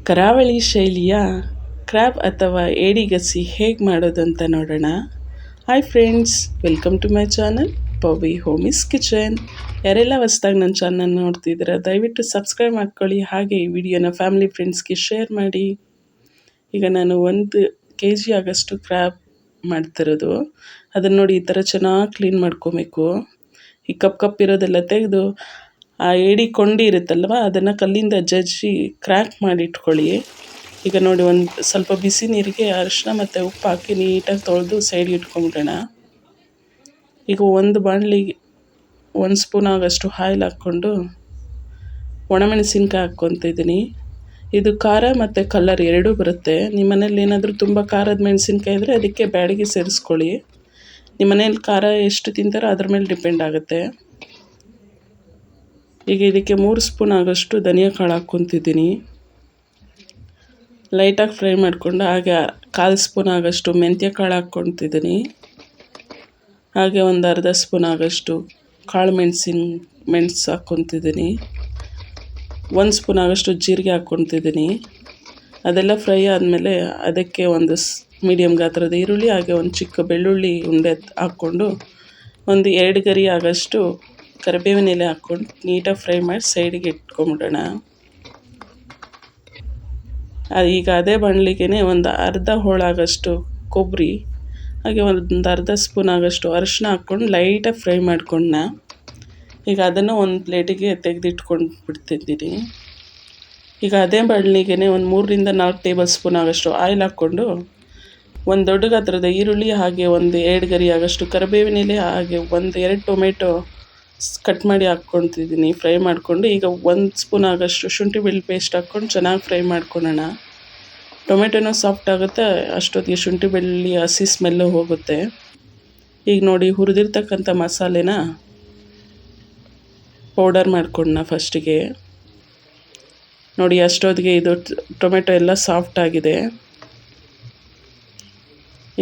ಕರಾವಳಿ ಶೈಲಿಯ ಕ್ರ್ಯಾಬ್ ಅಥವಾ ಏಡಿಗಸಿ ಹೇಗೆ ಮಾಡೋದಂತ ನೋಡೋಣ. Hi friends, welcome to my channel Pavi homies kitchen. ಯಾರೆಲ್ಲ ಹೊಸ್ದಾಗಿ ನನ್ನ ಚಾನಲ್ ನೋಡ್ತಿದ್ದೀರಾ ದಯವಿಟ್ಟು ಸಬ್ಸ್ಕ್ರೈಬ್ ಮಾಡ್ಕೊಳ್ಳಿ. ಹಾಗೆ ಈ ವಿಡಿಯೋನ ಫ್ಯಾಮಿಲಿ ಫ್ರೆಂಡ್ಸ್ಗೆ ಶೇರ್ ಮಾಡಿ. ಈಗ ನಾನು 1 kg ಆಗಷ್ಟು ಕ್ರ್ಯಾಬ್ ಮಾಡ್ತಿರೋದು. ಅದನ್ನು ನೋಡಿ ಈ ಥರ ಚೆನ್ನಾಗಿ ಕ್ಲೀನ್ ಮಾಡ್ಕೊಬೇಕು. ಈ ಕಪ್ ಇರೋದೆಲ್ಲ ತೆಗೆದು ಆ ಏಡಿ ಕೊಂಡಿ ಇರುತ್ತಲ್ವ ಅದನ್ನು ಕಲ್ಲಿಂದ ಜಜ್ಜಿ ಕ್ರ್ಯಾಕ್ ಮಾಡಿ ಇಟ್ಕೊಳ್ಳಿ. ಈಗ ನೋಡಿ ಒಂದು ಸ್ವಲ್ಪ ಬಿಸಿ ನೀರಿಗೆ ಅರಿಶಿನ ಮತ್ತು ಉಪ್ಪು ಹಾಕಿ ನೀಟಾಗಿ ತೊಳೆದು ಸೈಡ್ಗೆ ಇಟ್ಕೊಂಬಿಡೋಣ. ಈಗ ಒಂದು ಬಾಣಲಿಗೆ 1 ಸ್ಪೂನ್ ಆಗೋಷ್ಟು ಆಯಿಲ್ ಹಾಕ್ಕೊಂಡು ಒಣಮೆಣಸಿನ್ಕಾಯಿ ಹಾಕ್ಕೊತಿದ್ದೀನಿ. ಇದು ಖಾರ ಮತ್ತು ಕಲರ್ ಎರಡೂ ಬರುತ್ತೆ. ನಿಮ್ಮ ಮನೇಲಿ ಏನಾದರೂ ತುಂಬ ಖಾರದ ಮೆಣಸಿನ್ಕಾಯಿ ಇದ್ದರೆ ಅದಕ್ಕೆ ಬ್ಯಾಡಿಗೆ ಸೇರಿಸ್ಕೊಳ್ಳಿ. ನಿಮ್ಮ ಮನೇಲಿ ಖಾರ ಎಷ್ಟು ತಿಂತಾರೋ ಅದ್ರ ಮೇಲೆ ಡಿಪೆಂಡ್ ಆಗುತ್ತೆ. ಈಗ ಇದಕ್ಕೆ 3 ಸ್ಪೂನ್ ಆಗೋಷ್ಟು ಧನಿಯಾ ಕಾಳು ಹಾಕ್ಕೊತಿದ್ದೀನಿ. ಲೈಟಾಗಿ ಫ್ರೈ ಮಾಡಿಕೊಂಡು ಹಾಗೆ 1/4 ಸ್ಪೂನ್ ಆಗೋಷ್ಟು ಮೆಂತ್ಯ ಕಾಳು ಹಾಕ್ಕೊತಿದ್ದೀನಿ. ಹಾಗೆ ಒಂದು ಅರ್ಧ ಸ್ಪೂನ್ ಆಗೋಷ್ಟು ಕಾಳು ಮೆಣಸು ಹಾಕ್ಕೊತಿದ್ದೀನಿ. 1 ಸ್ಪೂನ್ ಆಗೋಷ್ಟು ಜೀರಿಗೆ ಹಾಕ್ಕೊತಿದ್ದೀನಿ. ಅದೆಲ್ಲ ಫ್ರೈ ಆದಮೇಲೆ ಅದಕ್ಕೆ ಒಂದು ಮೀಡಿಯಮ್ ಗಾತ್ರದ ಈರುಳ್ಳಿ ಹಾಗೆ ಒಂದು ಚಿಕ್ಕ ಬೆಳ್ಳುಳ್ಳಿ ಉಂಡೆ ಹಾಕ್ಕೊಂಡು ಒಂದು 2 ಗರಿ ಆಗೋಷ್ಟು ಕರಿಬೇವಿನ ಎಲೆ ಹಾಕ್ಕೊಂಡು ನೀಟಾಗಿ ಫ್ರೈ ಮಾಡಿ ಸೈಡಿಗೆ ಇಟ್ಕೊಂಬಿಡೋಣ. ಈಗ ಅದೇ ಬಾಣಲಿಗೆ ಒಂದು ಅರ್ಧ ಹೋಳಾಗೋಷ್ಟು ಕೊಬ್ಬರಿ ಹಾಗೆ ಒಂದು ಅರ್ಧ ಸ್ಪೂನ್ ಆಗೋಷ್ಟು ಅರಿಶಿನ ಹಾಕ್ಕೊಂಡು ಲೈಟಾಗಿ ಫ್ರೈ ಮಾಡ್ಕೊಂಡ. ಈಗ ಅದನ್ನು ಒಂದು ಪ್ಲೇಟಿಗೆ ತೆಗೆದಿಟ್ಕೊಂಡು ಬಿಡ್ತಿದ್ದೀನಿ. ಈಗ ಅದೇ ಬಾಣಲಿಗೆ ಒಂದು 3 ರಿಂದ 4 ಟೇಬಲ್ ಸ್ಪೂನ್ ಆಗೋಷ್ಟು ಆಯಿಲ್ ಹಾಕ್ಕೊಂಡು ಒಂದು ದೊಡ್ಡ ಗಾತ್ರದ ಈರುಳ್ಳಿ ಹಾಗೆ ಒಂದು 2 ಗರಿ ಆಗೋಷ್ಟು ಕರಿಬೇವಿನ ಎಲೆ ಹಾಗೆ 1-2 ಟೊಮೆಟೊ ಕಟ್ ಮಾಡಿ ಹಾಕ್ಕೊತಿದ್ದೀನಿ. ಫ್ರೈ ಮಾಡಿಕೊಂಡು ಈಗ 1 ಸ್ಪೂನ್ ಆಗೋಷ್ಟು ಶುಂಠಿ ಬೆಳ್ಳುಳ್ಳಿ ಪೇಸ್ಟ್ ಹಾಕ್ಕೊಂಡು ಚೆನ್ನಾಗಿ ಫ್ರೈ ಮಾಡ್ಕೊಳ್ಳೋಣ. ಟೊಮೆಟೊನೂ ಸಾಫ್ಟ್ ಆಗುತ್ತೆ, ಅಷ್ಟೊತ್ತಿಗೆ ಶುಂಠಿ ಬೆಳ್ಳುಳ್ಳಿ ಹಸಿ ಸ್ಮೆಲ್ಲು ಹೋಗುತ್ತೆ. ಈಗ ನೋಡಿ ಹುರಿದಿರ್ತಕ್ಕಂಥ ಮಸಾಲೆನ ಪೌಡರ್ ಮಾಡ್ಕೊಂಡ ಫಸ್ಟಿಗೆ. ನೋಡಿ ಅಷ್ಟೊತ್ತಿಗೆ ಇದು ಟೊಮೆಟೊ ಎಲ್ಲ ಸಾಫ್ಟ್ ಆಗಿದೆ.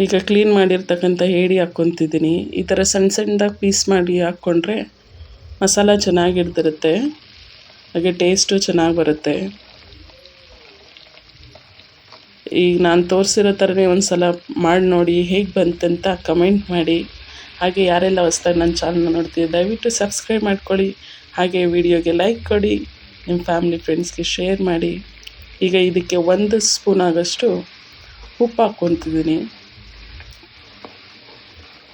ಈಗ ಕ್ಲೀನ್ ಮಾಡಿರ್ತಕ್ಕಂಥ ಏಡಿ ಹಾಕ್ಕೊತಿದ್ದೀನಿ. ಈ ಥರ ಸಣ್ಣದಾಗಿ ಪೀಸ್ ಮಾಡಿ ಹಾಕ್ಕೊಂಡ್ರೆ ಮಸಾಲ ಚೆನ್ನಾಗಿ ಹಿಡ್ದಿರುತ್ತೆ, ಹಾಗೆ ಟೇಸ್ಟು ಚೆನ್ನಾಗಿ ಬರುತ್ತೆ. ಈಗ ನಾನು ತೋರಿಸಿರೋ ಥರನೇ ಒಂದು ಸಲ ಮಾಡಿ ನೋಡಿ ಹೇಗೆ ಬಂತಂತ ಕಮೆಂಟ್ ಮಾಡಿ. ಹಾಗೆ ಯಾರೆಲ್ಲ ಹೊಸ್ದಾಗಿ ನನ್ನ ಚಾನಲ್ ನೋಡ್ತೀವಿ ದಯವಿಟ್ಟು ಸಬ್ಸ್ಕ್ರೈಬ್ ಮಾಡ್ಕೊಳ್ಳಿ. ಹಾಗೆ ವಿಡಿಯೋಗೆ ಲೈಕ್ ಕೊಡಿ, ನಿಮ್ಮ ಫ್ಯಾಮಿಲಿ ಫ್ರೆಂಡ್ಸ್ಗೆ ಶೇರ್ ಮಾಡಿ. ಈಗ ಇದಕ್ಕೆ 1 ಸ್ಪೂನ್ ಆಗೋಷ್ಟು ಉಪ್ಪು ಹಾಕ್ಕೊತಿದ್ದೀನಿ.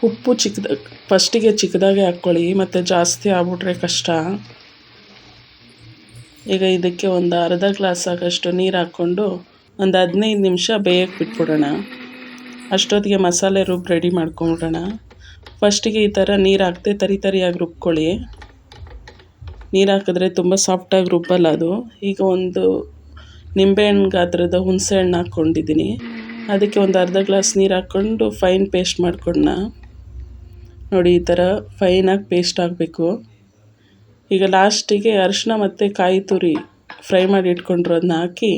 ಉಪ್ಪು ಫಸ್ಟಿಗೆ ಚಿಕ್ಕದಾಗೆ ಹಾಕ್ಕೊಳ್ಳಿ, ಮತ್ತು ಜಾಸ್ತಿ ಆಗ್ಬಿಟ್ರೆ ಕಷ್ಟ. ಈಗ ಇದಕ್ಕೆ ಒಂದು ಅರ್ಧ ಗ್ಲಾಸ್ ಆಗೋಷ್ಟು ನೀರು ಹಾಕ್ಕೊಂಡು ಒಂದು 15 ನಿಮಿಷ ಬೇಯಕ್ಕೆ ಬಿಟ್ಬಿಡೋಣ. ಅಷ್ಟೊತ್ತಿಗೆ ಮಸಾಲೆ ರೆಡಿ ಮಾಡ್ಕೊಂಬಿಡೋಣ. ಫಸ್ಟಿಗೆ ಈ ಥರ ನೀರು ಹಾಕ್ದೆ ತರಿಯಾಗಿ ರುಬ್ಕೊಳ್ಳಿ. ನೀರು ಹಾಕಿದ್ರೆ ತುಂಬ ಸಾಫ್ಟಾಗಿ ರುಬ್ಬಲ್ಲ ಅದು. ಈಗ ಒಂದು ನಿಂಬೆಹಣ್ಣು ಗಾತ್ರದ ಹುಣಸೆಹಣ್ಣು ಹಾಕ್ಕೊಂಡಿದ್ದೀನಿ. ಅದಕ್ಕೆ ಒಂದು ಅರ್ಧ ಗ್ಲಾಸ್ ನೀರು ಹಾಕ್ಕೊಂಡು ಫೈನ್ ಪೇಸ್ಟ್ ಮಾಡ್ಕೊಂಡ. ನೋಡಿ ಈ ಥರ ಫೈನಾಗಿ ಪೇಸ್ಟ್ ಆಗಬೇಕು. ಈಗ ಲಾಸ್ಟಿಗೆ ಅರಿಶಿನ ಮತ್ತು ಕಾಯಿ ತುರಿ ಫ್ರೈ ಮಾಡಿ ಇಟ್ಕೊಂಡಿರೋದನ್ನ ಹಾಕಿ